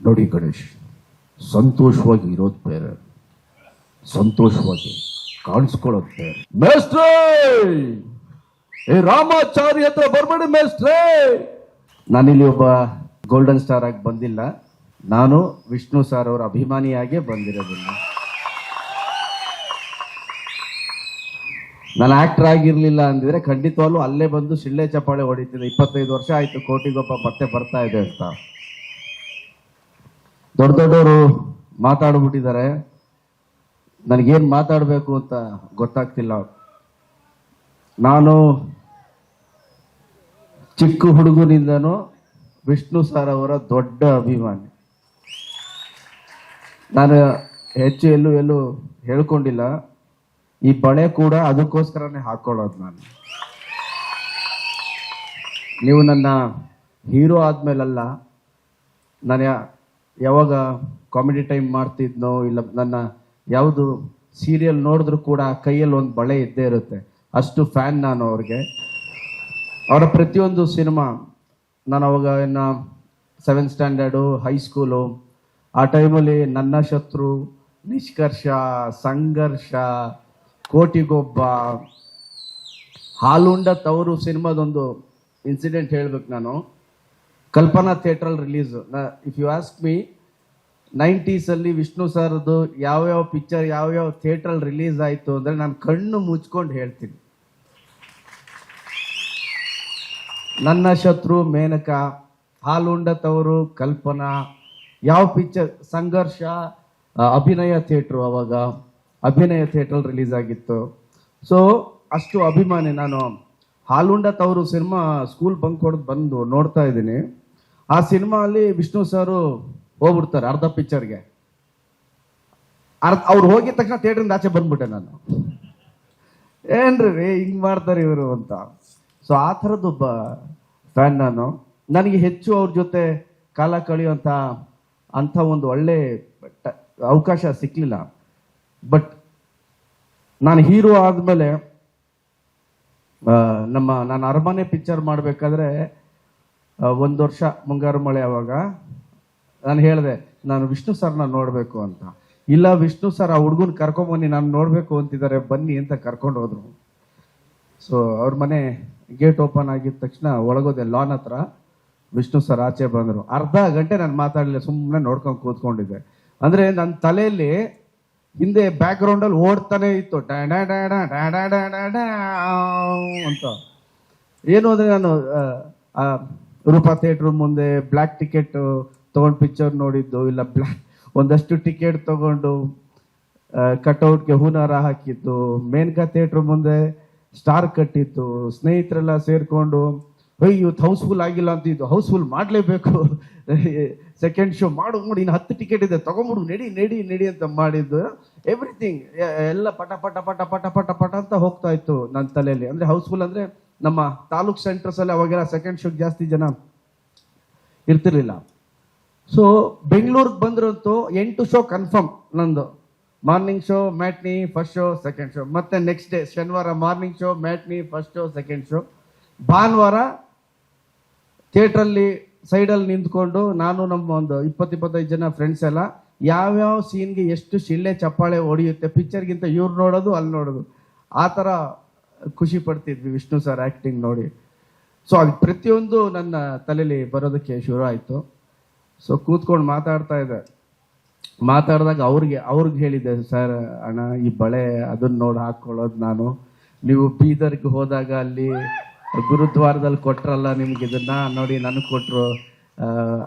ನೋಡಿ ಗಣೇಶ್, ಸಂತೋಷವಾಗಿ ಇರೋದು ಬೇರೆ, ಸಂತೋಷವಾಗಿ ಕಾಣಿಸ್ಕೊಳ್ಳೋದು ಬೇರೆ. ಮೇಸ್ಟ್ರೇ, ಏ ರಾಮಾಚಾರಿ ಹತ್ರ ಬರ್ಬೇಡಿ ಮೇಸ್ಟ್ರೇ. ನಾನಿಲ್ಲಿ ಒಬ್ಬ ಗೋಲ್ಡನ್ ಸ್ಟಾರ್ ಆಗಿ ಬಂದಿಲ್ಲ, ನಾನು ವಿಷ್ಣು ಸರ್ ಅವರ ಅಭಿಮಾನಿಯಾಗೇ ಬಂದಿರೋದಿಲ್ಲ. ನಾನು ಆಕ್ಟರ್ ಆಗಿರ್ಲಿಲ್ಲ ಅಂದಿದ್ರೆ ಖಂಡಿತವಾಗ್ಲೂ ಅಲ್ಲೇ ಬಂದು ಶಿಳ್ಳೆ ಚಪ್ಪಾಳೆ ಹೊಡಿತಿದ್ದೆ. 25 ವರ್ಷ ಆಯ್ತು ಕೋಟಿಗೊಬ್ಬ ಮತ್ತೆ ಬರ್ತಾ ಇದೆ ಅಂತ. ದೊಡ್ಡ ದೊಡ್ಡವರು ಮಾತಾಡ್ಬಿಟ್ಟಿದ್ದಾರೆ, ನನಗೇನು ಮಾತಾಡಬೇಕು ಅಂತ ಗೊತ್ತಾಗ್ತಿಲ್ಲ. ನಾನು ಚಿಕ್ಕ ಹುಡುಗನಿಂದನೂ ವಿಷ್ಣು ಸರ್ ಅವರ ದೊಡ್ಡ ಅಭಿಮಾನಿ. ನಾನು ಹೆಚ್ಚು ಎಲ್ಲೂ ಹೇಳ್ಕೊಂಡಿಲ್ಲ. ಈ ಬಳೆ ಕೂಡ ಅದಕ್ಕೋಸ್ಕರನೇ ಹಾಕೊಳ್ಳೋದು. ನೀವು ನನ್ನ ಹೀರೋ ಆದ್ಮೇಲಲ್ಲ, ನಾನು ಯಾವಾಗ ಕಾಮಿಡಿ ಟೈಮ್ ಮಾಡ್ತಿದ್ನೋ ಇಲ್ಲ ನನ್ನ ಯಾವುದು ಸೀರಿಯಲ್ ನೋಡಿದ್ರು ಕೂಡ ಕೈಯಲ್ಲಿ ಒಂದು ಬಳೆ ಇದ್ದೇ ಇರುತ್ತೆ. ಅಷ್ಟು ಫ್ಯಾನ್ ನಾನು ಅವ್ರಿಗೆ. ಅವರ ಪ್ರತಿಯೊಂದು ಸಿನಿಮಾ ನಾನು ಅವಾಗ ಇನ್ನು 7th ಸ್ಟ್ಯಾಂಡರ್ಡು, ಹೈಸ್ಕೂಲು, ಆ ಟೈಮಲ್ಲಿ ನನ್ನ ಶತ್ರು, ನಿಷ್ಕರ್ಷ, ಸಂಘರ್ಷ, ಕೋಟಿಗೊಬ್ಬ, ಹಾಲುಂಡ ತವರು ಸಿನಿಮಾದೊಂದು ಇನ್ಸಿಡೆಂಟ್ ಹೇಳ್ಬೇಕು. ನಾನು ಕಲ್ಪನಾ ಥಿಯೇಟ್ರಲ್ಲಿ release. If you ask me, 90s Vishnu ಸರ್ದು ಯಾವ್ಯಾವ ಪಿಕ್ಚರ್ ಯಾವ್ಯಾವ ಥಿಯೇಟ್ರಲ್ಲಿ ರಿಲೀಸ್ ಆಯಿತು ಅಂದರೆ ನಾನು ಕಣ್ಣು ಮುಚ್ಕೊಂಡು ಹೇಳ್ತೀನಿ. ನನ್ನ ಶತ್ರು ಮೇನಕ, ಹಾಲುಂಡ ತವರು ಕಲ್ಪನಾ, ಯಾವ ಪಿಕ್ಚರ್, ಸಂಘರ್ಷ ಅಭಿನಯ ಥಿಯೇಟ್ರು, ಅವಾಗ ಅಭಿನಯ ಥಿಯೇಟ್ರಲ್ಲಿ ರಿಲೀಸ್ ಆಗಿತ್ತು. ಸೊ ಅಷ್ಟು ಅಭಿಮಾನಿ ನಾನು. ಹಾಲುಂಡ ತವರು ಸಿನಿಮಾ ಸ್ಕೂಲ್ ಬಂಕ್ ಹೊಡೆದು ಬಂದು ನೋಡ್ತಾ ಇದ್ದೀನಿ. ಆ ಸಿನಿಮಾ ಅಲ್ಲಿ ವಿಷ್ಣು ಸರು ಹೋಗ್ಬಿಡ್ತಾರೆ ಅರ್ಧ ಪಿಕ್ಚರ್ಗೆ. ಅವ್ರು ಹೋಗಿದ ತಕ್ಷಣ ಥಿಯೇಟ್ರಿಂದ ಆಚೆ ಬಂದ್ಬಿಟ್ಟೆ ನಾನು. ಏನ್ರಿ ಹಿಂಗ್ ಮಾಡ್ತಾರೆ ಇವರು ಅಂತ. ಸೊ ಆ ಥರದ್ದೊಬ್ಬ ಫ್ಯಾನ್ ನಾನು. ನನಗೆ ಹೆಚ್ಚು ಅವ್ರ ಜೊತೆ ಕಾಲ ಕಳೆಯುವಂಥ ಒಂದು ಒಳ್ಳೆ ಅವಕಾಶ ಸಿಕ್ಕಲಿಲ್ಲ. ಬಟ್ ನಾನು ಹೀರೋ ಆದಮೇಲೆ ನಾನು ಅರಮನೆ ಪಿಕ್ಚರ್ ಮಾಡಬೇಕಾದ್ರೆ 1 ವರ್ಷ ಮುಂಗಾರು ಮಳೆ, ಅವಾಗ ನಾನು ಹೇಳಿದೆ ನಾನು ವಿಷ್ಣು ಸರ್ನ ನೋಡಬೇಕು ಅಂತ. ಇಲ್ಲ ವಿಷ್ಣು ಸರ್ ಆ ಹುಡುಗನ ಕರ್ಕೊಂಬನ್ನಿ, ನಾನು ನೋಡಬೇಕು ಅಂತಿದ್ದಾರೆ, ಬನ್ನಿ ಅಂತ ಕರ್ಕೊಂಡು ಹೋದ್ರು. ಸೊ ಅವ್ರ ಮನೆ ಗೇಟ್ ಓಪನ್ ಆಗಿದ ತಕ್ಷಣ ಒಳಗೋದೆ ಲಾನ್ ಹತ್ರ. ವಿಷ್ಣು ಸರ್ ಆಚೆ ಬಂದರು. ಅರ್ಧ ಗಂಟೆ ನಾನು ಮಾತಾಡಲಿಲ್ಲ, ಸುಮ್ಮನೆ ನೋಡ್ಕೊಂಡು ಕೂತ್ಕೊಂಡಿದ್ದೆ. ಅಂದರೆ ನನ್ನ ತಲೆಯಲ್ಲಿ ಹಿಂದೆ ಬ್ಯಾಕ್ ಗ್ರೌಂಡಲ್ಲಿ ಓಡ್ತಾನೆ ಇತ್ತು ಅಂತ. ಏನು ಅಂದರೆ ನಾನು ರೂಪಾ ಥಿಯೇಟ್ರ್ ಮುಂದೆ ಬ್ಲ್ಯಾಕ್ ಟಿಕೆಟ್ ತೊಗೊಂಡು ಪಿಕ್ಚರ್ ನೋಡಿದ್ದು, ಇಲ್ಲ ಒಂದಷ್ಟು ಟಿಕೆಟ್ ತೊಗೊಂಡು ಕಟ್ಔಟ್ಗೆ ಹೂನಾರ ಹಾಕಿದ್ದು, ಮೇನ್ಕಾ ಥಿಯೇಟ್ರ್ ಮುಂದೆ ಸ್ಟಾರ್ ಕಟ್ಟಿತ್ತು, ಸ್ನೇಹಿತರೆಲ್ಲ ಸೇರಿಕೊಂಡು ಇವತ್ತು ಹೌಸ್ಫುಲ್ ಆಗಿಲ್ಲ ಅಂತಿದ್ದು, ಹೌಸ್ಫುಲ್ ಮಾಡಲೇಬೇಕು, ಸೆಕೆಂಡ್ ಶೋ ಮಾಡು, ಇನ್ನು 10 ಟಿಕೆಟ್ ಇದೆ ತಗೊಂಬಿಡು, ನಡಿ ಅಂತ ಮಾಡಿದ್ದು. ಎವ್ರಿಥಿಂಗ್ ಎಲ್ಲ ಪಟ ಪಟ ಪಟ ಪಟ ಪಟ ಪಟ ಅಂತ ಹೋಗ್ತಾ ಇತ್ತು ನನ್ನ ತಲೆಯಲ್ಲಿ. ಅಂದರೆ ಹೌಸ್ಫುಲ್ ಅಂದರೆ ನಮ್ಮ ತಾಲೂಕ್ ಸೆಂಟರ್ಸಲ್ಲಿ ಅವಾಗೆಲ್ಲ ಸೆಕೆಂಡ್ ಶೋಗೆ ಜಾಸ್ತಿ ಜನ ಇರ್ತಿರ್ಲಿಲ್ಲ. ಸೊ ಬೆಂಗಳೂರಿಗೆ ಬಂದ್ರಂತೂ 8 ಶೋ ಕನ್ಫರ್ಮ್ ನಂದು. Morning show, matinee, first show, second show. ಮತ್ತೆ ನೆಕ್ಸ್ಟ್ ಡೇ ಶನಿವಾರ morning show, matinee, first show, second show. ಭಾನುವಾರ ಥಿಯೇಟ್ರಲ್ಲಿ ಸೈಡಲ್ಲಿ ನಿಂತ್ಕೊಂಡು ನಾನು ನಮ್ಮ ಒಂದು 20-25 ಜನ ಫ್ರೆಂಡ್ಸ್ ಎಲ್ಲ ಯಾವ್ಯಾವ ಸೀನ್ಗೆ ಎಷ್ಟು ಶಿಳ್ಳೆ ಚಪ್ಪಾಳೆ ಹೊಡೆಯುತ್ತೆ, ಪಿಕ್ಚರ್ಗಿಂತ ಇವ್ರು ನೋಡೋದು ಅಲ್ಲಿ ನೋಡೋದು, ಆ ಥರ ಖುಷಿ ಪಡ್ತಿದ್ವಿ ವಿಷ್ಣು ಸರ್ ಆ್ಯಕ್ಟಿಂಗ್ ನೋಡಿ. ಸೊ ಅದು ಪ್ರತಿಯೊಂದು ನನ್ನ ತಲೆಯಲ್ಲಿ ಬರೋದಕ್ಕೆ ಶುರು ಆಯಿತು. ಸೊ ಕೂತ್ಕೊಂಡು ಮಾತಾಡಿದಾಗ ಅವ್ರಿಗೆ ಹೇಳಿದ್ದೆ, ಸರ್ ಅಣ್ಣ ಈ ಬಳೆ ಅದನ್ನ ನೋಡಿ ಹಾಕ್ಕೊಳ್ಳೋದು ನಾನು, ನೀವು ಬೀದರ್ಗೆ ಹೋದಾಗ ಅಲ್ಲಿ ಗುರುದ್ವಾರದಲ್ಲಿ ಕೊಟ್ರಲ್ಲ ನಿಮ್ಗೆ ಇದನ್ನ ನೋಡಿ ನನಗೆ ಕೊಟ್ಟರು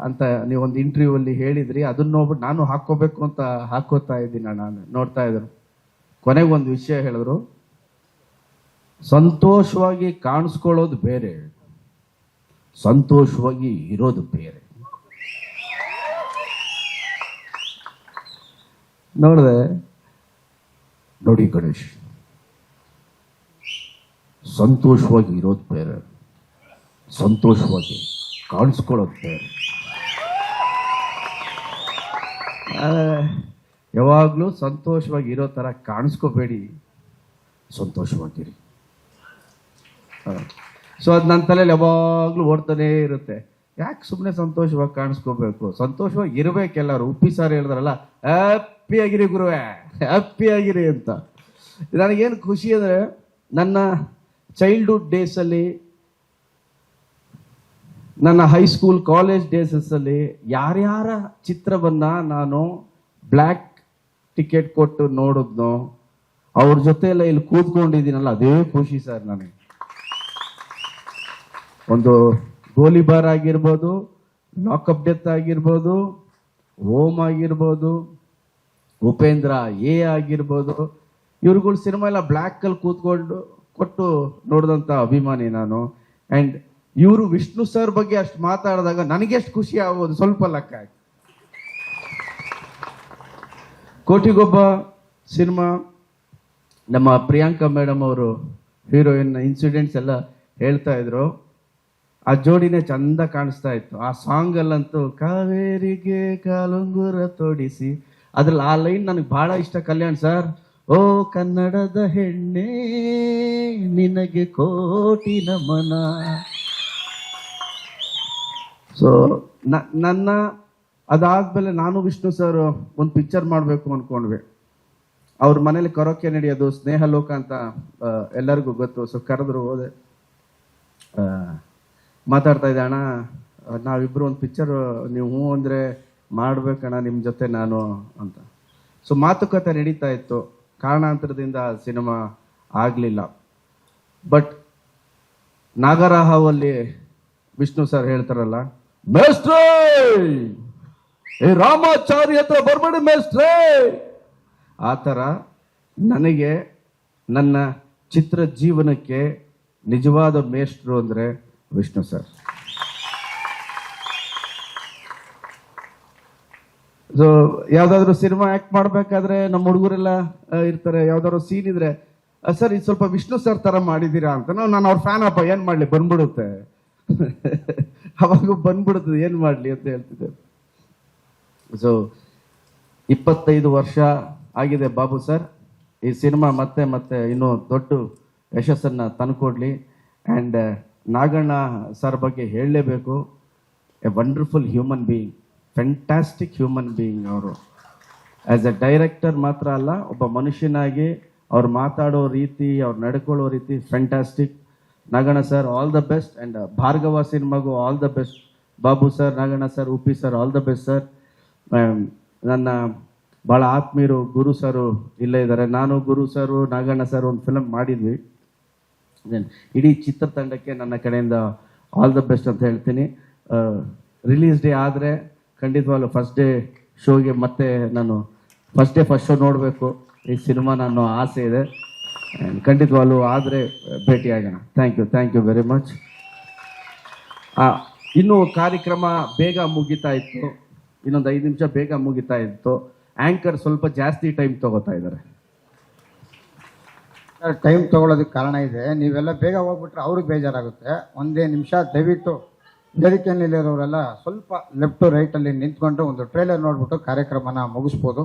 ಅಂತ ನೀವು ಒಂದು ಇಂಟರ್ವ್ಯೂವಲ್ಲಿ ಹೇಳಿದ್ರಿ. ಅದನ್ನ ನೋಡ್ಬಿಟ್ಟು ನಾನು ಹಾಕ್ಕೋಬೇಕು ಅಂತ ಹಾಕೋತಾ ಇದ್ದೀನಿ ನಾನು ನೋಡ್ತಾ ಇದ್ರು. ಕೊನೆಗೆ ಒಂದು ವಿಷಯ ಹೇಳಿದ್ರು, ಸಂತೋಷವಾಗಿ ಕಾಣಿಸ್ಕೊಳ್ಳೋದು ಬೇರೆ, ಸಂತೋಷವಾಗಿ ಇರೋದು ಬೇರೆ. ನೋಡಿದೆ, ನೋಡಿ ಗಣೇಶ್, ಸಂತೋಷವಾಗಿ ಇರೋದು ಬೇರೆ, ಸಂತೋಷವಾಗಿ ಕಾಣಿಸ್ಕೊಳ್ಳೋದು ಬೇರೆ. ಯಾವಾಗಲೂ ಸಂತೋಷವಾಗಿ ಇರೋ ಥರ ಕಾಣಿಸ್ಕೋಬೇಡಿ, ಸಂತೋಷವಾಗಿರಿ. ಸೊ ಅದು ನನ್ನ ತಲೆಯಲ್ಲಿ ಯಾವಾಗಲೂ ಓಡ್ತಾನೇ ಇರುತ್ತೆ. ಯಾಕೆ ಸುಮ್ಮನೆ ಸಂತೋಷವಾಗಿ ಕಾಣಿಸ್ಕೋಬೇಕು? ಸಂತೋಷವಾಗಿ ಇರಬೇಕೆಲ್ಲರೂ. ಉಪ್ಪಿ ಸಾರ್ ಹೇಳಿದ್ರಲ್ಲ, ಹ್ಯಾಪಿ ಆಗಿರಿ ಗುರುವೇ, ಹ್ಯಾಪಿ ಆಗಿರಿ ಅಂತ. ನನಗೇನು ಖುಷಿ ಅಂದರೆ, ನನ್ನ ಚೈಲ್ಡ್ಹುಡ್ ಡೇಸಲ್ಲಿ, ನನ್ನ ಹೈಸ್ಕೂಲ್ ಕಾಲೇಜ್ ಡೇಸಲ್ಲಿ ಯಾರ್ಯಾರ ಚಿತ್ರವನ್ನ ನಾನು ಬ್ಲ್ಯಾಕ್ ಟಿಕೆಟ್ ಕೊಟ್ಟು ನೋಡಿದ್ನೋ ಅವ್ರ ಜೊತೆ ಎಲ್ಲ ಇಲ್ಲಿ ಕೂತ್ಕೊಂಡಿದ್ದೀನಲ್ಲ, ಅದೇ ಖುಷಿ ಸರ್ ನನಗೆ. ಒಂದು ಗೋಲಿಬಾರ್ ಆಗಿರ್ಬೋದು, ಲಾಕಪ್ ಡೆತ್ ಆಗಿರ್ಬೋದು, ಓಮ್ ಆಗಿರ್ಬೋದು, ಉಪೇಂದ್ರ ಎ ಆಗಿರ್ಬೋದು, ಇವ್ರುಗಳು ಸಿನಿಮಾ ಎಲ್ಲ ಬ್ಲ್ಯಾಕ್ ಅಲ್ಲಿ ಕೂತ್ಕೊಂಡು ಕೊಟ್ಟು ನೋಡಿದಂಥ ಅಭಿಮಾನಿ ನಾನು. ಆ್ಯಂಡ್ ಇವರು ವಿಷ್ಣು ಸರ್ ಬಗ್ಗೆ ಅಷ್ಟು ಮಾತಾಡಿದಾಗ ನನಗೆಷ್ಟು ಖುಷಿ ಆಗೋದು ಸ್ವಲ್ಪ ಲೆಕ್ಕ ಆಯ್ತು. ಕೋಟಿಗೊಬ್ಬ ಸಿನಿಮಾ, ನಮ್ಮ ಪ್ರಿಯಾಂಕಾ ಮೇಡಮ್ ಅವರು ಹೀರೋಯಿನ್ ಇನ್ಸಿಡೆಂಟ್ಸ್ ಎಲ್ಲ ಹೇಳ್ತಾ ಇದ್ರು. ಆ ಜೋಡಿನೇ ಚಂದ ಕಾಣಿಸ್ತಾ ಇತ್ತು. ಆ ಸಾಂಗ್ ಅಲ್ಲಂತೂ ಕಾವೇರಿಗೆ ಕಾಲುಂಗುರ ತೋಡಿಸಿ, ಅದ್ರಲ್ಲಿ ಆ ಲೈನ್ ನನಗೆ ಬಹಳ ಇಷ್ಟ. ಕಲ್ಯಾಣ್ ಸರ್, ಓ ಕನ್ನಡದ ಹೆಣ್ಣೆ ನಿನಗೆ ಕೋಟಿ ನಮನ. ಸೊ ನನ್ನ ಅದಾದ್ಮೇಲೆ ನಾನು ವಿಷ್ಣು ಸರ್ ಒಂದು ಪಿಕ್ಚರ್ ಮಾಡಬೇಕು ಅನ್ಕೊಂಡ್ವಿ. ಅವ್ರ ಮನೇಲಿ ಕರೋಕೆ ನಡೆಯೋದು, ಸ್ನೇಹ ಲೋಕ ಅಂತ ಎಲ್ಲರಿಗೂ ಗೊತ್ತು. ಸೊ ಕರೆದ್ರು, ಹೋದೆ, ಮಾತಾಡ್ತಾ ಇದ್ದೆ, ಅಣ್ಣ ನಾವಿಬ್ರು ಒಂದು ಪಿಕ್ಚರ್, ನೀವು ಹ್ಞೂ ಅಂದರೆ ಮಾಡ್ಬೇಕಣ್ಣ ನಿಮ್ಮ ಜೊತೆ ನಾನು ಅಂತ. ಸೊ ಮಾತುಕತೆ ನಡೀತಾ ಇತ್ತು. ಕಾರಣಾಂತರದಿಂದ ಸಿನಿಮಾ ಆಗಲಿಲ್ಲ. ಬಟ್ ನಾಗರಹಾವಲ್ಲಿ ವಿಷ್ಣು ಸರ್ ಹೇಳ್ತಾರಲ್ಲ, ಮೇಸ್ಟ್ರೇ ಏ ರಾಮಾಚಾರಿ ಹತ್ರ ಬರ್ಬೇಡಿ ಮೇಸ್ಟ್ರೇ, ಆ ಥರ ನನಗೆ ನನ್ನ ಚಿತ್ರ ಜೀವನಕ್ಕೆ ನಿಜವಾದ ಮೇಷ್ಟ್ರು ಅಂದರೆ ವಿಷ್ಣು ಸರ್. ಸೊ ಯಾವ್ದಾದ್ರು ಸಿನಿಮಾ ಆಕ್ಟ್ ಮಾಡ್ಬೇಕಾದ್ರೆ ನಮ್ಮ ಹುಡುಗರೆಲ್ಲ ಇರ್ತಾರೆ, ಯಾವ್ದಾದ್ರು ಸೀನ್ ಇದ್ರೆ, ಸರ್ ಇದು ಸ್ವಲ್ಪ ವಿಷ್ಣು ಸರ್ ತರ ಮಾಡಿದೀರಾ ಅಂತ. ನಾನು ಅವ್ರ ಫ್ಯಾನ್ ಅಪ್ಪ, ಏನ್ ಮಾಡ್ಲಿ ಬಂದ್ಬಿಡುತ್ತೆ, ಅವಾಗ ಬಂದ್ಬಿಡುತ್ತದೆ, ಏನ್ ಮಾಡ್ಲಿ ಅಂತ ಹೇಳ್ತಿದ್ದೆ. ಸೊ 25 ವರ್ಷ ಆಗಿದೆ ಬಾಬು ಸರ್. ಈ ಸಿನಿಮಾ ಮತ್ತೆ ಮತ್ತೆ ಇನ್ನೂ ದೊಡ್ಡ ಯಶಸ್ಸನ್ನ ತಂದುಕೊಡ್ಲಿ. ಆ್ಯಂಡ್ ನಾಗಣ್ಣ ಸರ್ ಬಗ್ಗೆ ಹೇಳಲೇಬೇಕು. A wonderful human being, fantastic human being ಅವರು. ಆ್ಯಸ್ ಎ ಡೈರೆಕ್ಟರ್ ಮಾತ್ರ ಅಲ್ಲ, ಒಬ್ಬ ಮನುಷ್ಯನಾಗಿ ಅವ್ರು ಮಾತಾಡೋ ರೀತಿ, ಅವ್ರು ನಡ್ಕೊಳ್ಳೋ ರೀತಿ fantastic. Naganna sir all the best. And Bhargava ಸಿನಿಮಾಗೂ all the best. Babu sir, Naganna sir, Upi sir, all the best sir. ನನ್ನ ಭಾಳ ಆತ್ಮೀಯರು ಗುರು ಸರು ಇಲ್ಲೇ ಇದ್ದಾರೆ. ನಾನು, ಗುರು ಸರು, ನಾಗಣ್ಣ ಸರ್ ಒಂದು ಫಿಲಮ್ ಮಾಡಿದ್ವಿ. ಇಡೀ ಚಿತ್ರತಂಡಕ್ಕೆ ನನ್ನ ಕಡೆಯಿಂದ ಆಲ್ ದ ಬೆಸ್ಟ್ ಅಂತ ಹೇಳ್ತೀನಿ. ರಿಲೀಸ್ ಡೇ ಆದರೆ ಖಂಡಿತವಾಗ್ಲೂ ಫಸ್ಟ್ ಡೇ ಶೋಗೆ ಮತ್ತೆ ನಾನು ಫಸ್ಟ್ ಶೋ ನೋಡಬೇಕು ಈ ಸಿನಿಮಾ, ನಾನು ಆಸೆ ಇದೆ. ಖಂಡಿತವಾಗ್ಲೂ ಆದರೆ ಭೇಟಿಯಾಗೋಣ. Thank you very much. ಇನ್ನೂ ಕಾರ್ಯಕ್ರಮ ಬೇಗ ಮುಗಿತಾ ಇತ್ತು, ಇನ್ನೊಂದು 5 ನಿಮಿಷ ಬೇಗ ಮುಗಿತಾ ಇತ್ತು. ಆ್ಯಂಕರ್ ಸ್ವಲ್ಪ ಜಾಸ್ತಿ ಟೈಮ್ ತಗೋತಾ ಇದ್ದಾರೆ. ಟೈಮ್ ತಗೊಳ್ಳೋದಕ್ಕೆ ಕಾರಣ ಇದೆ. ನೀವೆಲ್ಲ ಬೇಗ ಹೋಗ್ಬಿಟ್ರೆ ಅವ್ರಿಗೆ ಬೇಜಾರಾಗುತ್ತೆ. ಒಂದೇ ನಿಮಿಷ ದಯವಿಟ್ಟು ವೇದಿಕೆಯಲ್ಲಿರೋರೆಲ್ಲ ಸ್ವಲ್ಪ ಲೆಫ್ಟ್ ರೈಟಲ್ಲಿ ನಿಂತ್ಕೊಂಡು ಒಂದು ಟ್ರೇಲರ್ ನೋಡ್ಬಿಟ್ಟು ಕಾರ್ಯಕ್ರಮನ ಮುಗಿಸ್ಬೋದು.